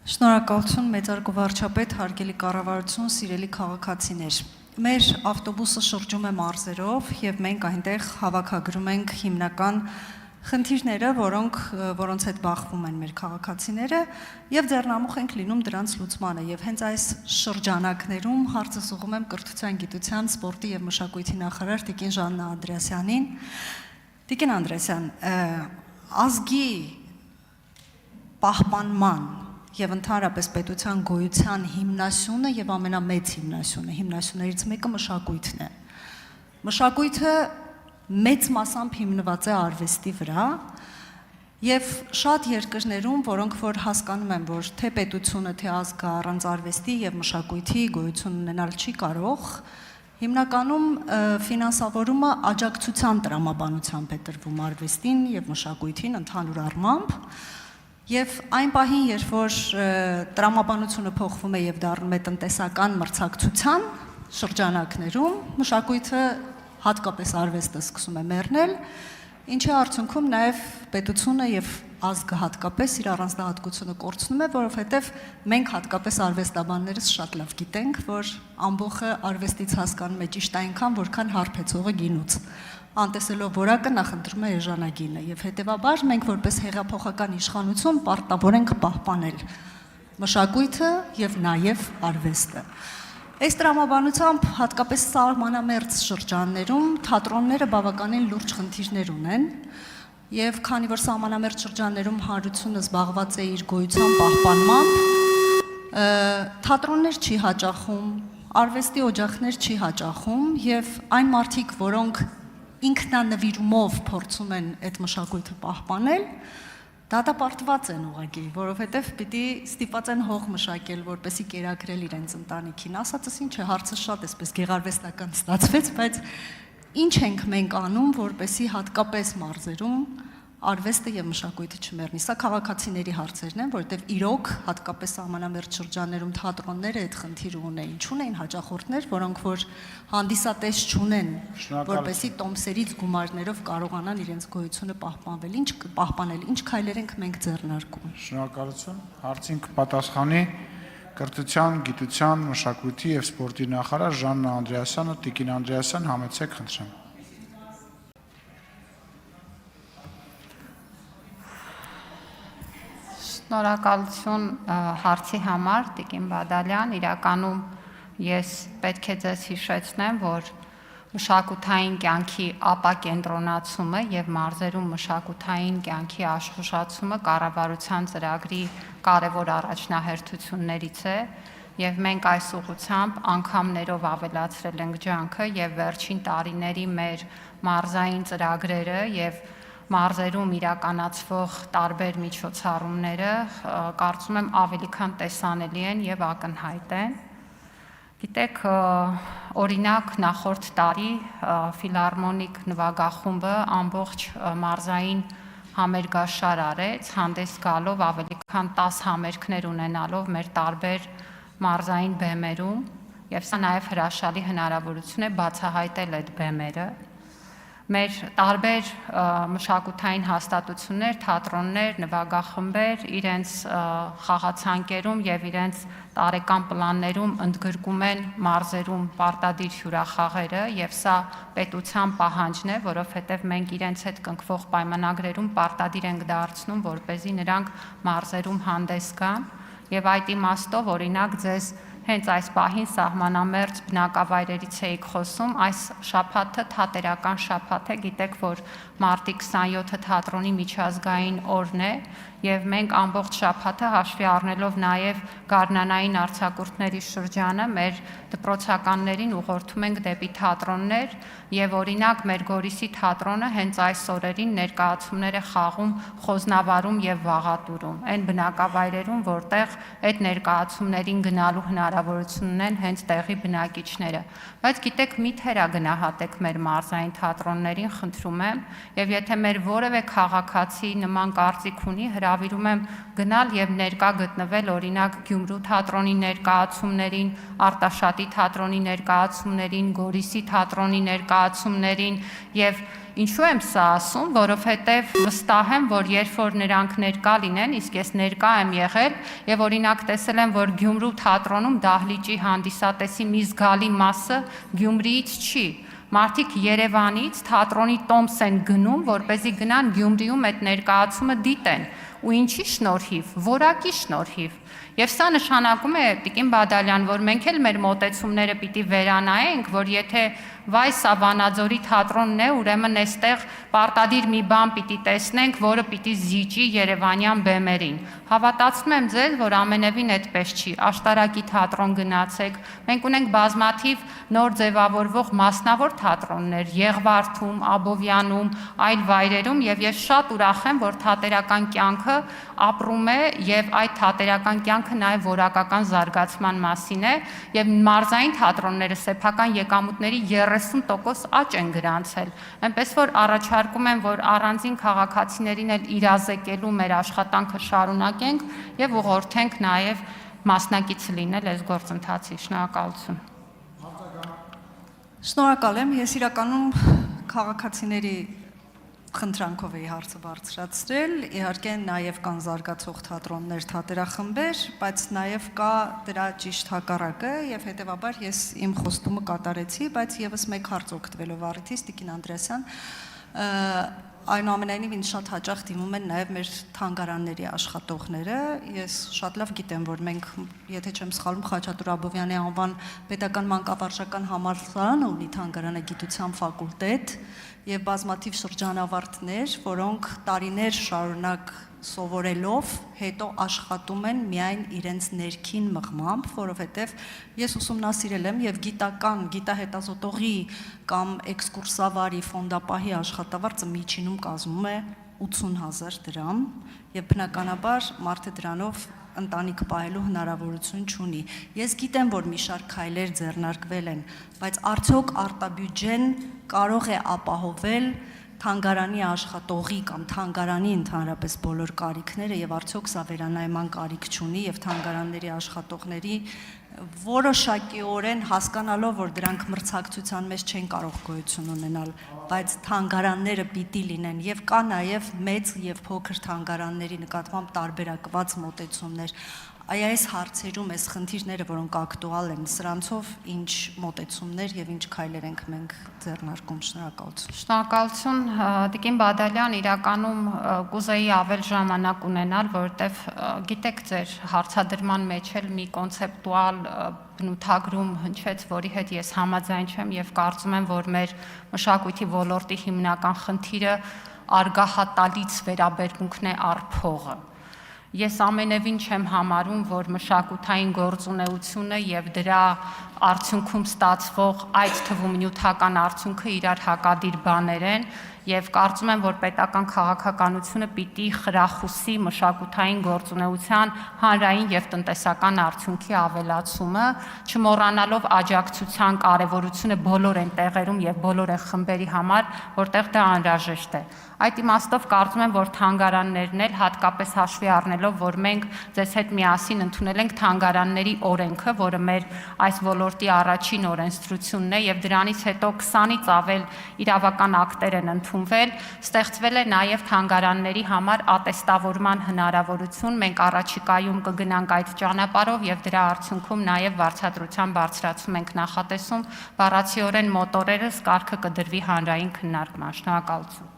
Շնորհակալություն մեծարգո վարչապետ, հարգելի կառավարություն, սիրելի քաղաքացիներ։ Մեր ավտոբուսը շրջում է մարզերով եւ մենք այնտեղ հավաքագրում ենք հիմնական խնդիրները, որոնց հետ բախվում են մեր քաղաքացիները եւ ձեռնամուխ ենք լինում դրանց լուծմանը եւ հենց այս շրջանակներում հարցս ուղղում եմ կրթության, գիտության, սպորտի եւ մշակույթի նախարար Տիկին Ժաննա Անդրեասյանին։ Տիկին Անդրեասյան, ազգի պահպանման եւ ընդհանրապես պետության գոյության հիմնասյունը եւ ամենամեծ հիմնասյուններից մեկը մշակույթն է։ Մշակույթը մեծ մասամբ հիմնված է արվեստի վրա եւ շատ երկրներում, որոնք որ հասկանում են, որ թե պետությունը, թե ազգը առանց արվեստի եւ մշակույթի գոյություն ունենալ չի կարող, հիմնականում ֆինանսավորումը աջակցության տրամաբանությամբ է տրվում արվեստին եւ մշակույթին ընդհանուր առմամբ։ Եվ այն պահին, երբ որ տրամաբանությունը փոխվում է եւ դառնում է տնտեսական մրցակցության շրջանակներում, մշակույթը հատկապես արվեստը սկսում է մեռնել, ինչի արդյունքում նաեւ պետությունը եւ ազգը հատկապես իր առանձնահատկությունը կորցնում է, որովհետեւ մենք հատկապես արվեստաբաններս շատ լավ գիտենք, որ ամբողջը արվեստից հասկանում է ճիշտ այնքան, որքան հարբեցողը գինուց։ Անտեսելով որակը նախընտրում է էժանագինը եւ հետեւաբար մենք որպես հեղափոխական իշխանություն պարտավոր ենք պահպանել մշակույթը եւ նաեւ արվեստը։ Այս տրամաբանությամբ հատկապես սահմանամերձ շրջաններում թատրոնները բավականին լուրջ խնդիրներ ունեն եւ քանի որ սահմանամերձ շրջաններում հանրությունը զբաղված է իր գոյության պահպանմամբ, թատրոններ չի հաճախում, արվեստի օջախներ չի հաճախում եւ այն մարդիկ, որոնք ինքնանվիրումով փորձում են այդ մշակույթը պահպանել, դատապարտված են ուղղակի, որովհետև պիտի ստիպված են հող մշակել, որպեսզի կերակրել իրենց ընտանիքին։ Ասածս ինչ է, հարցը շատ էսպես գեղարվեստական ստացվեց, բայց ինչ ենք մենք անում, որպեսզի հատկապես մարզերում արվեստը եւ մշակույթը չմեռնի։ Սա քաղաքացիների հարցերն են, որովհետեւ իրոք հատկապես սահմանամերձ շրջաններում թատրոնները այդ խնդիրը ունեին, չունեին հաճախորդներ, որոնք որ հանդիսատես չունեն, որպեսզի տոմսերից գումարներով կարողանան իրենց գոյությունը պահպանել, ինչ քայլեր ենք մենք ձեռնարկում։ Շնորհակալություն։ Հարցին կպատասխանի կրթության, գիտության, մշակույթի եւ սպորտի նախարար Ժաննա Անդրեասյանը, Տիկին Անդրեասյան, համեցեք, խնդրեմ։ Շնորհակալություն հարցի համար, Տիկին Բադալյան, իրականում ես պետք է ձեզ հիշեցնեմ, որ մշակութային կյանքի ապակենտրոնացումը եւ մարզերում մշակութային կյանքի աշխուժացումը կառավարության ծրագրի կարևոր առաջնահերթություններից է եւ մենք այս ուղղությամբ անգամներով ավելացրել ենք ջանքը եւ վերջին տարիների մեր մարզային ծրագրերը եւ մարզերում իրականացվող տարբեր միջոցառումները կարծում եմ ավելի քան տեսանելի են եւ ակնհայտ են։ Գիտեք, օրինակ նախորդ տարի ֆիլհարմոնիկ նվագախումբը ամբողջ մարզային համերգաշար արեց, հանդես գալով ավելի քան 10 համերգներ ունենալով մեր տարբեր մարզային բեմերում եւ սա նաեւ հրաշալի հնարավորություն է բացահայտել այդ բեմերը։ Մեր տարբեր մշակութային հաստատություններ, թատրոններ, նվագախմբեր իրենց խաղացանկերում եւ իրենց տարեկան պլաններում ընդգրկում են մարզերում պարտադիր հյուրախաղերը եւ սա պետության պահանջն է, որովհետեւ մենք իրենց հետ կնքվող պայմանագրերում պարտադիր ենք դարձնում, որպեսզի նրանք մարզերում հանդես գան եւ այդ իմաստով օրինակ ձեզ հենց այս պահին սահմանամերձ բնակավայրերից էիք խոսում, այս շաբաթը թատերական շաբաթ է, գիտեք, որ մարտի 27-ը թատրոնի միջազգային օրն է եւ մենք ամբողջ շաբաթը հաշվի առնելով նաեւ գարնանային արձակուրդների շրջանը մեր դպրոցականներին ուղղորդում ենք դեպի թատրոններ եւ օրինակ մեր Գորիսի թատրոնը հենց այս օրերին ներկայացումներ է խաղում Խոզնավարում եւ Վաղատուրում, այն բնակավայրերում, որտեղ այդ ներկայացումներին գնալու հնարավորություն ունեն հենց տեղի բնակիչները։ Բայց գիտեք, մի թերա գնահատեք մեր մարզային թատրոններին, խնդրում եմ, եւ եթե մեր որևէ քաղաքացի նման կարծիք ունի, հրավիրում եմ գնալ եւ ներկա գտնվել օրինակ Գյումրու թատրոնի ներկայացումներին, Արտաշատի թատրոնի ներկայացումներին, Գորիսի թատրոնի ներկայացումներին եւ ինչու եմ սա ասում, որովհետև վստահ եմ, որ երբ որ նրանք ներկա լինեն, իսկ ես ներկա եմ եղել եւ օրինակ տեսել եմ, որ Գյումրու թատրոնում դահլիճի հանդիսատեսի մի զգալի մասը Գյումրիից չի։ Մարդիկ Երևանից թատրոնի տոմս են գնում, որպեսզի գնան Գյումրիում այդ ներկայացումը դիտեն։ Ու ինչի շնորհիվ, որակի շնորհիվ։ Եվ սա նշանակում է, Տիկին Բադալյան, որ մենք էլ մեր մոտեցումները պիտի վերանայենք, որ եթե վայ սա Վանաձորի թատրոնն է, ուրեմն այստեղ պարտադիր մի բան պիտի տեսնենք, որը պիտի զիջի երևանյան բեմերին։ Հավատացնում եմ ձեզ, որ ամենևին այդպես չի։ Աշտարակի թատրոն գնացեք, մենք ունենք բազմաթիվ նոր ձևավորվող մասնավոր թատրոններ, Եղվարդում, Աբովյանում, այլ վայրերում, եւ ես շատ ուրախ եմ, որ թատերական կյանքը ապրում է եւ այդ թատերական կյանքը նաեւ որակական զարգացման մասին է եւ մարզային թատրոնները սեփական եկամուտների 30% աճ են գրանցել։ Այնպես որ առաջարկում եմ, որ առանձին քաղաքացիներին էլ իրազեկելու մեր աշխատանքը շարունակենք եւ ուղղորդենք նաեւ մասնակից լինել այս գործընթացի։ Շնորհակալություն։ Շնորհակալ եմ, ես իրականում քաղաքացիների խնդրանքով էի հարցը բարձրացրել, իհարկե նաև կան զարգացող թատրոններ, թատերախմբեր, բայց նաև կա դրա ճիշտ հակառակը եւ հետեւաբար ես իմ խոստումը կատարեցի, բայց եւս մեկ հարց օգտվելով առիթից Տիկին Անդրեասյան, այնուամենայնիվ ինձ շատ հաճախ դիմում են նաև մեր թանգարանների աշխատողները, ես շատ լավ գիտեմ, որ մենք, եթե չեմ սխալվում, Խաչատուր Աբովյանի անվան պետական մանկավարժական համալսարանը ունի թանգարանագիտության ֆակուլտետ եւ բազմաթիվ շրջանավարտներ, որոնք տարիներ շարունակ սովորելով հետո աշխատում են միայն իրենց ներքին մղմամբ, որովհետև ես ուսումնասիրել եմ եւ գիտական, գիտահետազոտողի կամ էքսկուրսավարի ֆոնդապահի աշխատավարձը միջինում կազմում է 80,000 դրամ եւ բնականաբար մարդը դրանով ընտանիք պահելու հնարավորություն չունի։ Ես գիտեմ, որ մի շարք քայլեր ձեռնարկվել են, բայց արդյոք արտաբյուջեն կարող է ապահովել թանգարանի աշխատողի կամ թանգարանի ընդհանրապես բոլոր կարիքները եւ արդյոք սա վերանայման կարիք չունի եւ թանգարանների աշխատողների որոշակիորեն հասկանալով, որ դրանք մրցակցության մեջ չեն կարող գոյություն ունենալ, բայց թանգարանները պիտի լինեն եւ կա նաեւ մեծ եւ փոքր թանգարանների նկատմամբ տարբերակված մոտեցումներ։ Այս հարցերում այս խնդիրները, որոնք ակտուալ են, սրանցով ինչ մոտեցումներ եւ ինչ քայլեր ենք մենք ձեռնարկում։ Շնորհակալություն։ Շնորհակալություն, Տիկին Բադալյան, իրականում կուզեի ավել ժամանակ ունենալ, որովհետեւ գիտեք ձեր հարցադրման մեջ էլ մի կոնցեպտուալ բնութագրում հնչեց, որի հետ ես համաձայն չեմ եւ կարծում եմ, որ մեր մշակույթի ոլորտի հիմնական խնդիրը արգահատալից վերաբերմունքն է առ փողը։ Ես ամենևին չեմ համարում, որ մշակութային գործունեությունը եւ դրա արդյունքում ստացվող այդ թվում նյութական արդյունքը իրար հակադիր բաներ են եւ կարծում եմ, որ պետական քաղաքականությունը պիտի խրախուսի մշակութային գործունեության հանրային եւ տնտեսական արդյունքի ավելացումը, չմոռանալով աջակցության կարեւորությունը բոլոր այն տեղերում եւ բոլոր այն խմբերի համար, որտեղ դա անհրաժեշտ է։ Այդ իմաստով կարծում եմ, որ թանգարաններն էլ հատկապես հաշվի առնելով, որ մենք ձեզ հետ միասին ընդունել ենք թանգարանների օրենքը, որը մեր այս ոլորտի առաջին օրենսդրությունն է եւ դրանից հետո 20-ից ավել իրավական ակտեր են ընդունվել, ստեղծվել է նաեւ թանգարանների համար ատեստավորման հնարավորություն, մենք առաջիկայում կգնանք այդ ճանապարհով եւ դրա արդյունքում նաեւ վարձատրության բարձրացում ենք նախատեսում, բառացիորեն մոտորերս կարգը կդրվի հանրային քննարկման։ Շնորհակալություն։